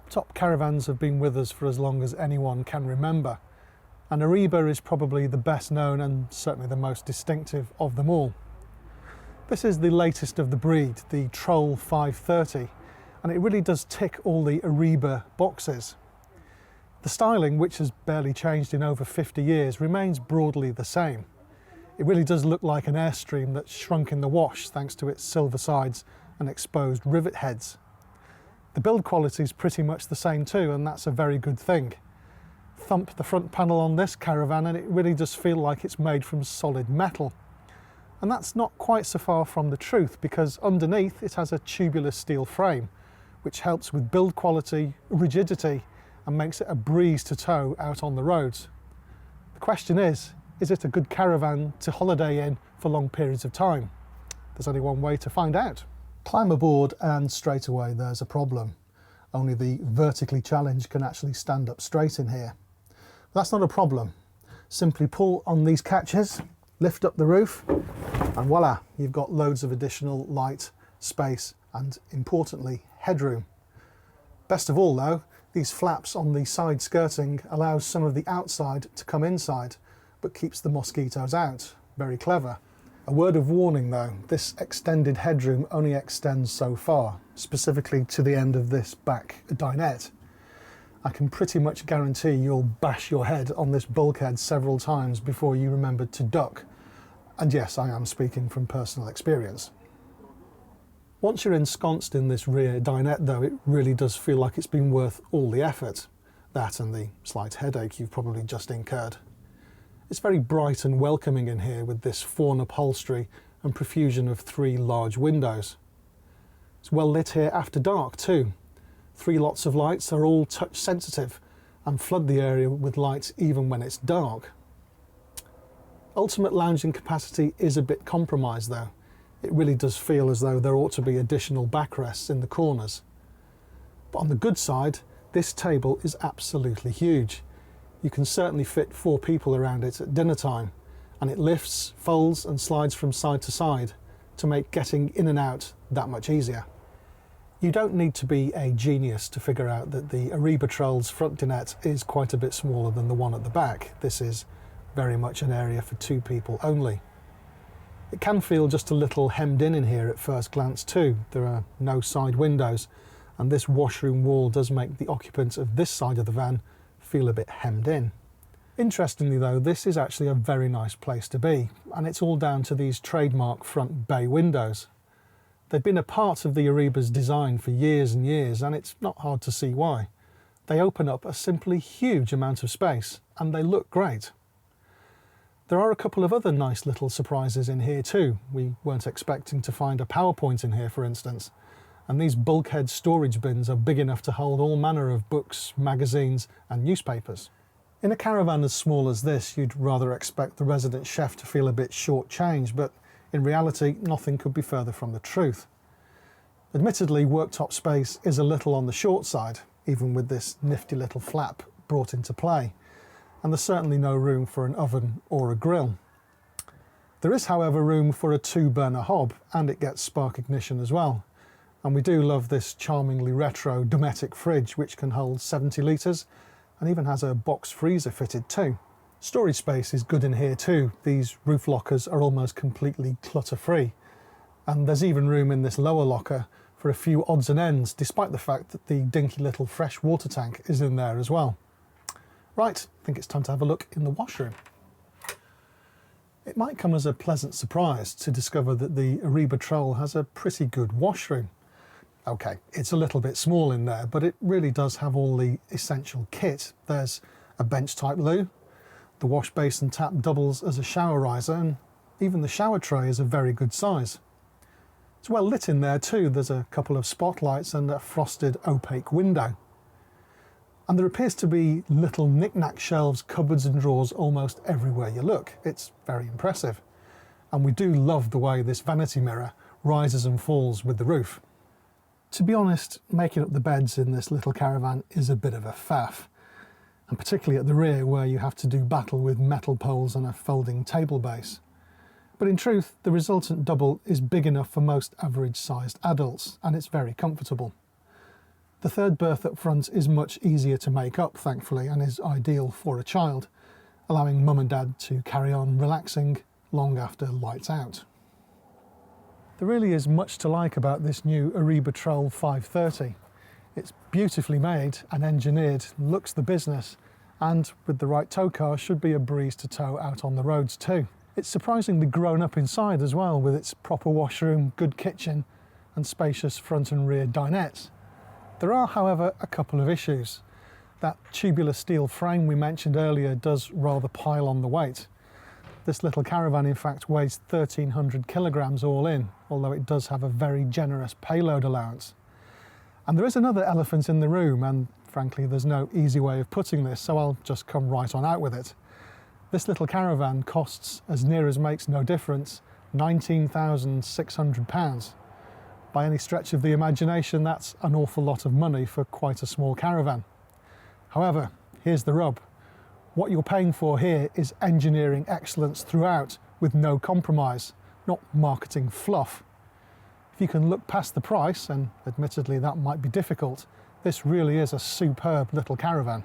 Drop-top caravans have been with us for as long as anyone can remember, and Eriba is probably the best known and certainly the most distinctive of them all. This is the latest of the breed, the Troll 530, and it really does tick all the Eriba boxes. The styling, which has barely changed in over 50 years, remains broadly the same. It really does look like an Airstream that's shrunk in the wash thanks to its silver sides and exposed rivet heads. The build quality is pretty much the same too, and that's a very good thing. Thump the front panel on this Caravan and it really does feel like it's made from solid metal. And that's not quite so far from the truth, because underneath it has a tubular steel frame, which helps with build quality, rigidity, and makes it a breeze to tow out on the roads. The question is it a good caravan to holiday in for long periods of time? There's only one way to find out. Climb aboard and straight away there's a problem. Only the vertically challenged can actually stand up straight in here. That's not a problem. Simply pull on these catches, lift up the roof, and voila, you've got loads of additional light, space, and importantly, headroom. Best of all though, these flaps on the side skirting allows some of the outside to come inside, but keeps the mosquitoes out. Very clever. A word of warning though, this extended headroom only extends so far, specifically to the end of this back dinette. I can pretty much guarantee you'll bash your head on this bulkhead several times before you remember to duck. And yes, I am speaking from personal experience. Once you're ensconced in this rear dinette though, it really does feel like it's been worth all the effort. That and the slight headache you've probably just incurred. It's very bright and welcoming in here with this fawn upholstery and profusion of 3 large windows. It's well lit here after dark too. 3 lots of lights are all touch sensitive and flood the area with light even when it's dark. Ultimate lounging capacity is a bit compromised though. It really does feel as though there ought to be additional backrests in the corners. But on the good side, this table is absolutely huge. You can certainly fit 4 people around it at dinner time, and it lifts, folds and slides from side to side to make getting in and out that much easier. You don't need to be a genius to figure out that the Eriba Troll's front dinette is quite a bit smaller than the one at the back. This is very much an area for 2 people only. It can feel just a little hemmed in here at first glance too. There are no side windows, and this washroom wall does make the occupants of this side of the van feel a bit hemmed in. Interestingly though, this is actually a very nice place to be, and it's all down to these trademark front bay windows. They've been a part of the Eriba's design for years and years, and it's not hard to see why. They open up a simply huge amount of space, and they look great. There are a couple of other nice little surprises in here too. We weren't expecting to find a PowerPoint in here, for instance. And these bulkhead storage bins are big enough to hold all manner of books, magazines and newspapers. In a caravan as small as this, you'd rather expect the resident chef to feel a bit short-changed, but in reality, nothing could be further from the truth. Admittedly, worktop space is a little on the short side, even with this nifty little flap brought into play, and there's certainly no room for an oven or a grill. There is, however, room for a 2-burner hob, and it gets spark ignition as well. And we do love this charmingly retro Dometic fridge, which can hold 70 litres and even has a box freezer fitted too. Storage space is good in here too. These roof lockers are almost completely clutter-free. And there's even room in this lower locker for a few odds and ends, despite the fact that the dinky little fresh water tank is in there as well. Right, I think it's time to have a look in the washroom. It might come as a pleasant surprise to discover that the Eriba Troll has a pretty good washroom. Okay, it's a little bit small in there, but it really does have all the essential kit. There's a bench-type loo, the wash basin tap doubles as a shower riser, and even the shower tray is a very good size. It's well lit in there too. There's a couple of spotlights and a frosted opaque window. And there appears to be little knick-knack shelves, cupboards and drawers almost everywhere you look. It's very impressive. And we do love the way this vanity mirror rises and falls with the roof. To be honest, making up the beds in this little caravan is a bit of a faff, and particularly at the rear where you have to do battle with metal poles and a folding table base. But in truth, the resultant double is big enough for most average-sized adults, and it's very comfortable. The third berth up front is much easier to make up, thankfully, and is ideal for a child, allowing mum and dad to carry on relaxing long after lights out. There really is much to like about this new Eriba Troll 530. It's beautifully made and engineered, looks the business, and with the right tow car should be a breeze to tow out on the roads too. It's surprisingly grown up inside as well, with its proper washroom, good kitchen and spacious front and rear dinettes. There are, however, a couple of issues. That tubular steel frame we mentioned earlier does rather pile on the weight. This little caravan in fact weighs 1,300 kilograms all in, although it does have a very generous payload allowance. And there is another elephant in the room, and frankly there's no easy way of putting this, so I'll just come right on out with it. This little caravan costs, as near as makes no difference, £19,600. By any stretch of the imagination, that's an awful lot of money for quite a small caravan. However, here's the rub. What you're paying for here is engineering excellence throughout, with no compromise, not marketing fluff. If you can look past the price, and admittedly that might be difficult, this really is a superb little caravan.